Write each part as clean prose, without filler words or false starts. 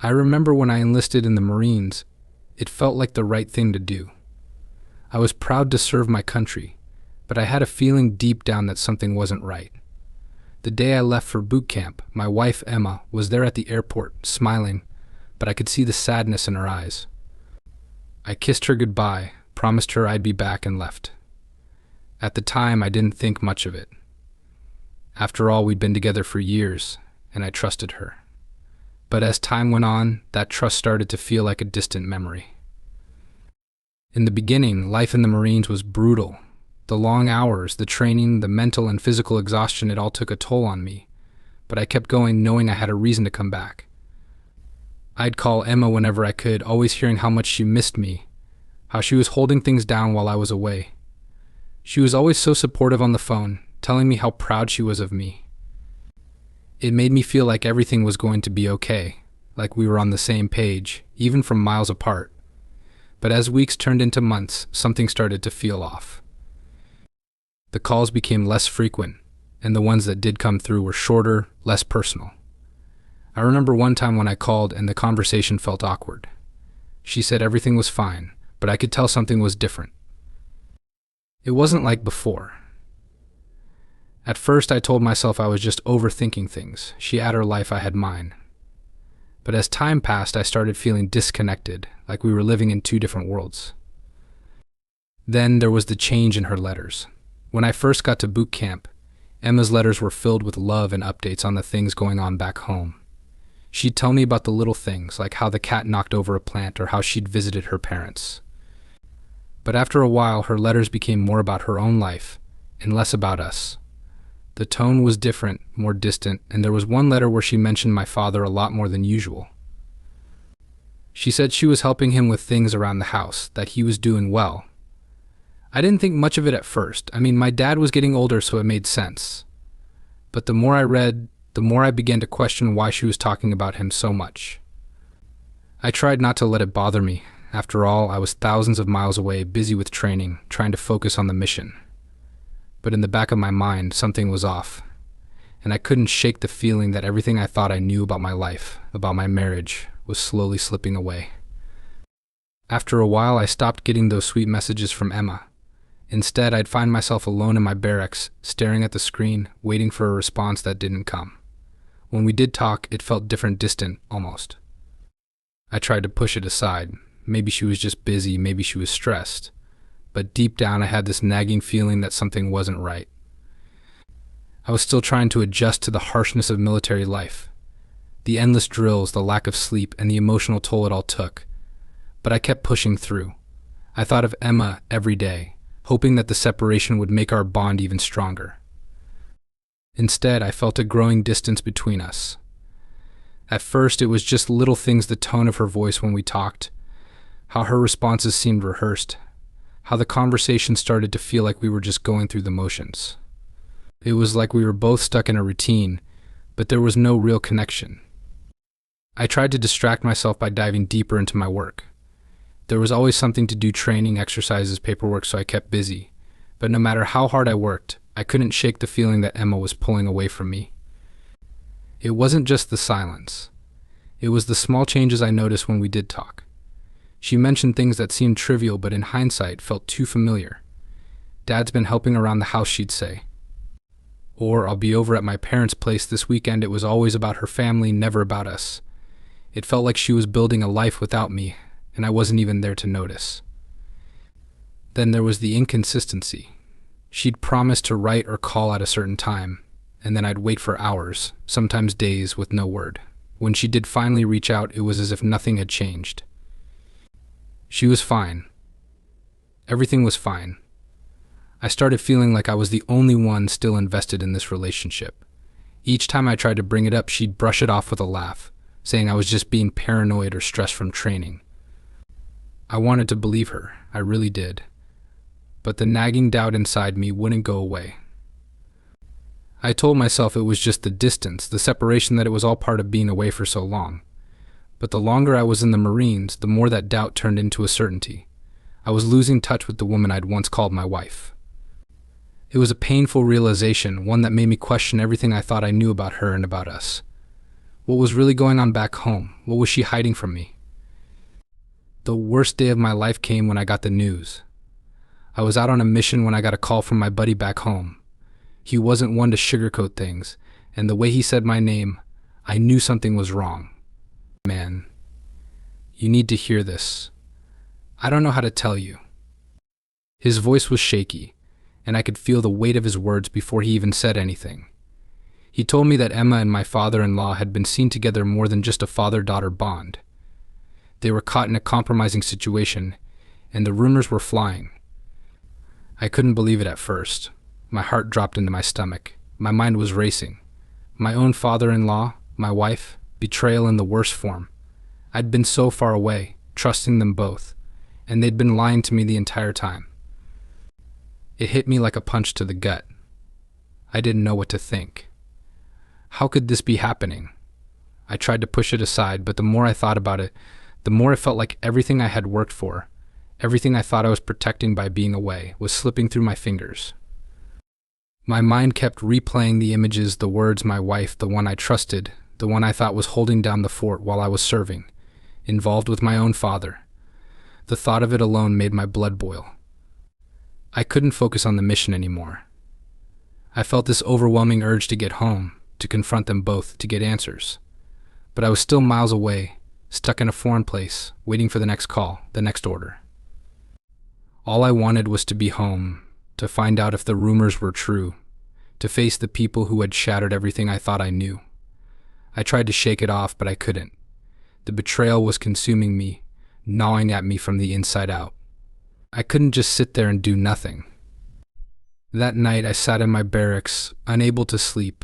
I remember when I enlisted in the Marines, it felt like the right thing to do. I was proud to serve my country, but I had a feeling deep down that something wasn't right. The day I left for boot camp, my wife Emma was there at the airport, smiling, but I could see the sadness in her eyes. I kissed her goodbye, promised her I'd be back, and left. At the time, I didn't think much of it. After all, we'd been together for years, and I trusted her. But as time went on, that trust started to feel like a distant memory. In the beginning, life in the Marines was brutal. The long hours, the training, the mental and physical exhaustion, it all took a toll on me. But I kept going, knowing I had a reason to come back. I'd call Emma whenever I could, always hearing how much she missed me, how she was holding things down while I was away. She was always so supportive on the phone, telling me how proud she was of me. It made me feel like everything was going to be okay, like we were on the same page, even from miles apart. But as weeks turned into months, something started to feel off. The calls became less frequent, and the ones that did come through were shorter, less personal. I remember one time when I called and the conversation felt awkward. She said everything was fine, but I could tell something was different. It wasn't like before. At first, I told myself I was just overthinking things. She had her life, I had mine. But as time passed, I started feeling disconnected, like we were living in two different worlds. Then there was the change in her letters. When I first got to boot camp, Emma's letters were filled with love and updates on the things going on back home. She'd tell me about the little things, like how the cat knocked over a plant or how she'd visited her parents. But after a while, her letters became more about her own life and less about us. The tone was different, more distant, and there was one letter where she mentioned my father a lot more than usual. She said she was helping him with things around the house, that he was doing well. I didn't think much of it at first. My dad was getting older, so it made sense. But the more I read, the more I began to question why she was talking about him so much. I tried not to let it bother me. After all, I was thousands of miles away, busy with training, trying to focus on the mission. But in the back of my mind, something was off, and I couldn't shake the feeling that everything I thought I knew about my life, about my marriage, was slowly slipping away. After a while, I stopped getting those sweet messages from Emma. Instead, I'd find myself alone in my barracks, staring at the screen, waiting for a response that didn't come. When we did talk, it felt different, distant, almost. I tried to push it aside. Maybe she was just busy, maybe she was stressed. But deep down, I had this nagging feeling that something wasn't right. I was still trying to adjust to the harshness of military life, the endless drills, the lack of sleep, and the emotional toll it all took. But I kept pushing through. I thought of Emma every day, hoping that the separation would make our bond even stronger. Instead, I felt a growing distance between us. At first, it was just little things, the tone of her voice when we talked, how her responses seemed rehearsed, how the conversation started to feel like we were just going through the motions. It was like we were both stuck in a routine, but there was no real connection. I tried to distract myself by diving deeper into my work. There was always something to do, training, exercises, paperwork, so I kept busy. But no matter how hard I worked, I couldn't shake the feeling that Emma was pulling away from me. It wasn't just the silence. It was the small changes I noticed when we did talk. She mentioned things that seemed trivial but in hindsight felt too familiar. Dad's been helping around the house, she'd say. Or I'll be over at my parents' place this weekend. It was always about her family, never about us. It felt like she was building a life without me, and I wasn't even there to notice. Then there was the inconsistency. She'd promised to write or call at a certain time, and then I'd wait for hours, sometimes days, with no word. When she did finally reach out, it was as if nothing had changed. She was fine. Everything was fine. I started feeling like I was the only one still invested in this relationship. Each time I tried to bring it up, she'd brush it off with a laugh, saying I was just being paranoid or stressed from training. I wanted to believe her, I really did. But the nagging doubt inside me wouldn't go away. I told myself it was just the distance, the separation, that it was all part of being away for so long. But the longer I was in the Marines, the more that doubt turned into a certainty. I was losing touch with the woman I'd once called my wife. It was a painful realization, one that made me question everything I thought I knew about her and about us. What was really going on back home? What was she hiding from me? The worst day of my life came when I got the news. I was out on a mission when I got a call from my buddy back home. He wasn't one to sugarcoat things, and the way he said my name, I knew something was wrong. Man, you need to hear this. I don't know how to tell you. His voice was shaky, and I could feel the weight of his words before he even said anything. He told me that Emma and my father-in-law had been seen together more than just a father-daughter bond. They were caught in a compromising situation, and the rumors were flying. I couldn't believe it at first. My heart dropped into my stomach. My mind was racing. My own father-in-law, my wife, betrayal in the worst form. I'd been so far away, trusting them both, and they'd been lying to me the entire time. It hit me like a punch to the gut. I didn't know what to think. How could this be happening? I tried to push it aside, but the more I thought about it, the more it felt like everything I had worked for, everything I thought I was protecting by being away, was slipping through my fingers. My mind kept replaying the images, the words, my wife, the one I trusted, the one I thought was holding down the fort while I was serving, involved with my own father. The thought of it alone made my blood boil. I couldn't focus on the mission anymore. I felt this overwhelming urge to get home, to confront them both, to get answers. But I was still miles away, stuck in a foreign place, waiting for the next call, the next order. All I wanted was to be home, to find out if the rumors were true, to face the people who had shattered everything I thought I knew. I tried to shake it off, but I couldn't. The betrayal was consuming me, gnawing at me from the inside out. I couldn't just sit there and do nothing. That night I sat in my barracks, unable to sleep,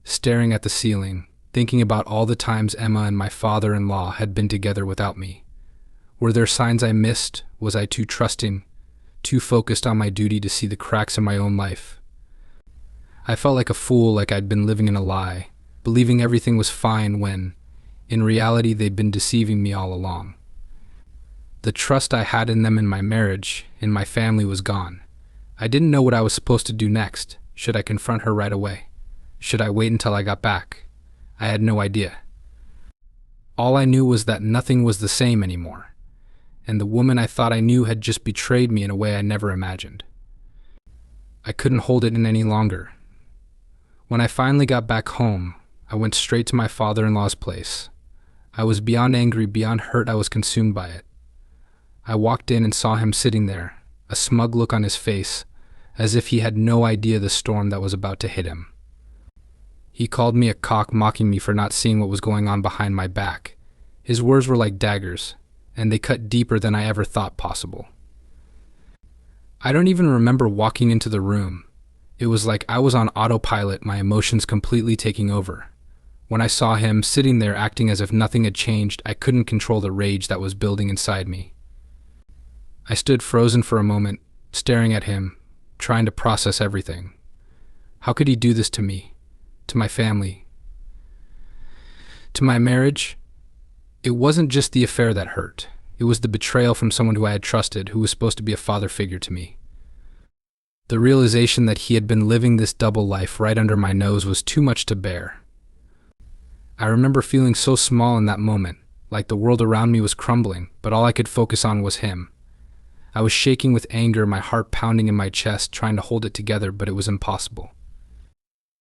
staring at the ceiling, thinking about all the times Emma and my father-in-law had been together without me. Were there signs I missed? Was I too trusting, too focused on my duty to see the cracks in my own life? I felt like a fool, like I'd been living in a lie, believing everything was fine when, in reality, they'd been deceiving me all along. The trust I had in them in my marriage, in my family, was gone. I didn't know what I was supposed to do next. Should I confront her right away? Should I wait until I got back? I had no idea. All I knew was that nothing was the same anymore, and the woman I thought I knew had just betrayed me in a way I never imagined. I couldn't hold it in any longer. When I finally got back home, I went straight to my father-in-law's place. I was beyond angry, beyond hurt. I was consumed by it. I walked in and saw him sitting there, a smug look on his face, as if he had no idea the storm that was about to hit him. He called me a cock, mocking me for not seeing what was going on behind my back. His words were like daggers, and they cut deeper than I ever thought possible. I don't even remember walking into the room. It was like I was on autopilot, my emotions completely taking over. When I saw him sitting there acting as if nothing had changed, I couldn't control the rage that was building inside me. I stood frozen for a moment, staring at him, trying to process everything. How could he do this to me, to my family, to my marriage? It wasn't just the affair that hurt. It was the betrayal from someone who I had trusted, who was supposed to be a father figure to me. The realization that he had been living this double life right under my nose was too much to bear. I remember feeling so small in that moment, like the world around me was crumbling, but all I could focus on was him. I was shaking with anger, my heart pounding in my chest, trying to hold it together, but it was impossible.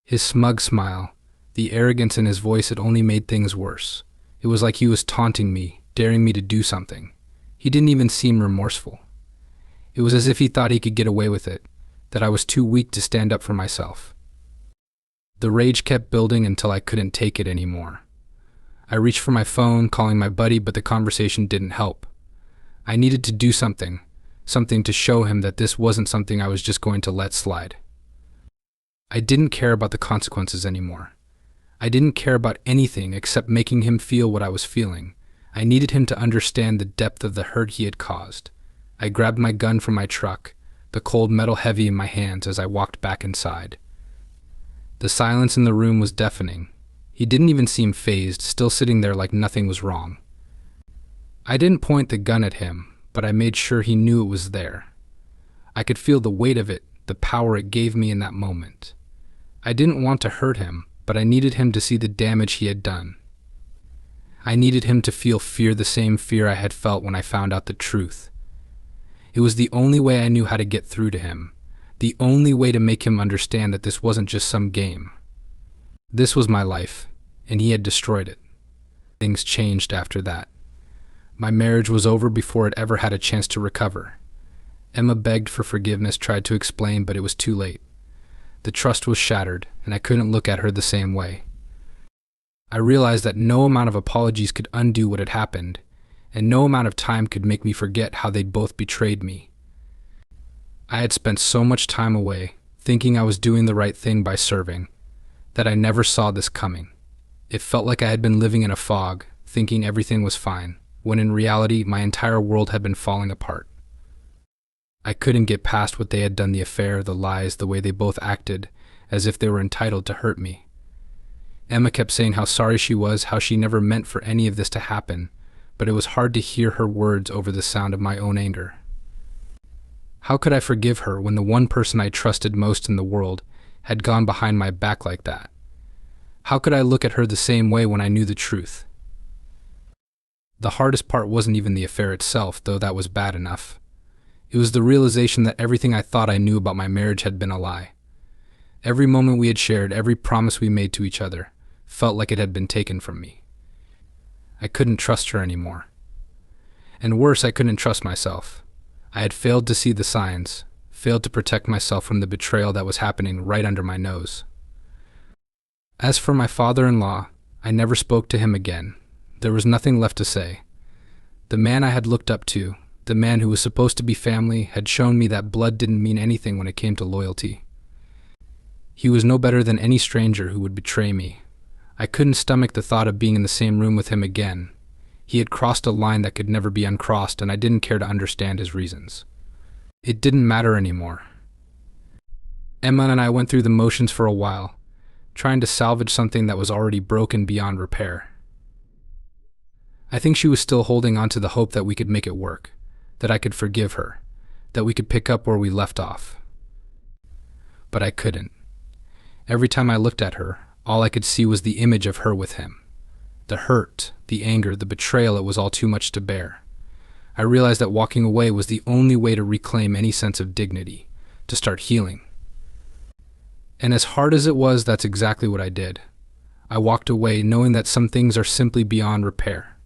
His smug smile, the arrogance in his voice, had only made things worse. It was like he was taunting me, daring me to do something. He didn't even seem remorseful. It was as if he thought he could get away with it, that I was too weak to stand up for myself. The rage kept building until I couldn't take it anymore. I reached for my phone, calling my buddy, but the conversation didn't help. I needed to do something to show him that this wasn't something I was just going to let slide. I didn't care about the consequences anymore. I didn't care about anything except making him feel what I was feeling. I needed him to understand the depth of the hurt he had caused. I grabbed my gun from my truck, the cold metal heavy in my hands as I walked back inside. The silence in the room was deafening. He didn't even seem fazed, still sitting there like nothing was wrong. I didn't point the gun at him, but I made sure he knew it was there. I could feel the weight of it, the power it gave me in that moment. I didn't want to hurt him, but I needed him to see the damage he had done. I needed him to feel fear, the same fear I had felt when I found out the truth. It was the only way I knew how to get through to him, the only way to make him understand that this wasn't just some game. This was my life, and he had destroyed it. Things changed after that. My marriage was over before it ever had a chance to recover. Emma begged for forgiveness, tried to explain, but it was too late. The trust was shattered, and I couldn't look at her the same way. I realized that no amount of apologies could undo what had happened, and no amount of time could make me forget how they'd both betrayed me. I had spent so much time away, thinking I was doing the right thing by serving, that I never saw this coming. It felt like I had been living in a fog, thinking everything was fine, when in reality my entire world had been falling apart. I couldn't get past what they had done, the affair, the lies, the way they both acted, as if they were entitled to hurt me. Emma kept saying how sorry she was, how she never meant for any of this to happen, but it was hard to hear her words over the sound of my own anger. How could I forgive her when the one person I trusted most in the world had gone behind my back like that? How could I look at her the same way when I knew the truth? The hardest part wasn't even the affair itself, though that was bad enough. It was the realization that everything I thought I knew about my marriage had been a lie. Every moment we had shared, every promise we made to each other, felt like it had been taken from me. I couldn't trust her anymore. And worse, I couldn't trust myself. I had failed to see the signs, failed to protect myself from the betrayal that was happening right under my nose. As for my father-in-law, I never spoke to him again. There was nothing left to say. The man I had looked up to, the man who was supposed to be family, had shown me that blood didn't mean anything when it came to loyalty. He was no better than any stranger who would betray me. I couldn't stomach the thought of being in the same room with him again. He had crossed a line that could never be uncrossed, and I didn't care to understand his reasons. It didn't matter anymore. Emma and I went through the motions for a while, trying to salvage something that was already broken beyond repair. I think she was still holding on to the hope that we could make it work, that I could forgive her, that we could pick up where we left off. But I couldn't. Every time I looked at her, all I could see was the image of her with him. The hurt, the anger, the betrayal, it was all too much to bear. I realized that walking away was the only way to reclaim any sense of dignity, to start healing. And as hard as it was, that's exactly what I did. I walked away knowing that some things are simply beyond repair.